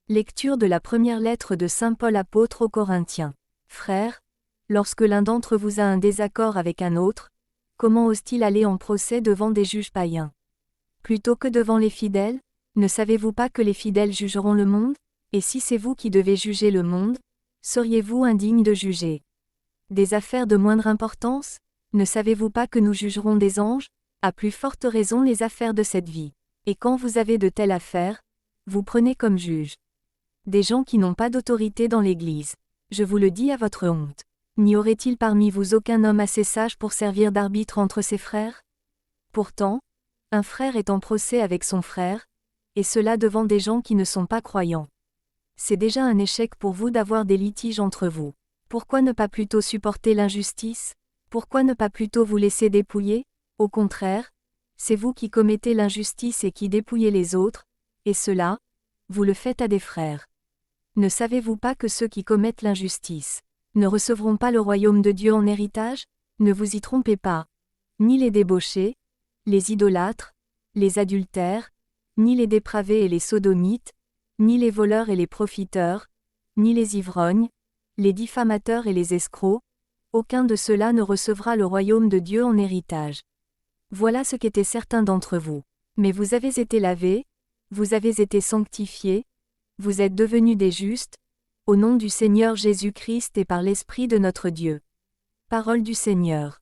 Lecture de la première lettre de saint Paul apôtre aux Corinthiens. Frères, lorsque l'un d'entre vous a un désaccord avec un autre, comment ose-t-il aller en procès devant des juges païens? Plutôt que devant les fidèles? Ne savez-vous pas que les fidèles jugeront le monde? Et si c'est vous qui devez juger le monde, seriez-vous indigne de juger des affaires de moindre importance? Ne savez-vous pas que nous jugerons des anges? À plus forte raison les affaires de cette vie. Et quand vous avez de telles affaires, vous prenez comme juges des gens qui n'ont pas d'autorité dans l'Église. Je vous le dis à votre honte. N'y aurait-il parmi vous aucun homme assez sage pour servir d'arbitre entre ses frères? Pourtant, un frère est en procès avec son frère, et cela devant des gens qui ne sont pas croyants. C'est déjà un échec pour vous d'avoir des litiges entre vous. Pourquoi ne pas plutôt supporter l'injustice? Pourquoi ne pas plutôt vous laisser dépouiller? Au contraire, c'est vous qui commettez l'injustice et qui dépouillez les autres, et cela, vous le faites à des frères. Ne savez-vous pas que ceux qui commettent l'injustice ne recevront pas le royaume de Dieu en héritage? Ne vous y trompez pas. Ni les débauchés, les idolâtres, les adultères, ni les dépravés et les sodomites, ni les voleurs et les profiteurs, ni les ivrognes, les diffamateurs et les escrocs, aucun de ceux-là ne recevra le royaume de Dieu en héritage. Voilà ce qu'étaient certains d'entre vous. Mais vous avez été lavés, vous avez été sanctifiés, vous êtes devenus des justes, au nom du Seigneur Jésus-Christ et par l'Esprit de notre Dieu. Parole du Seigneur.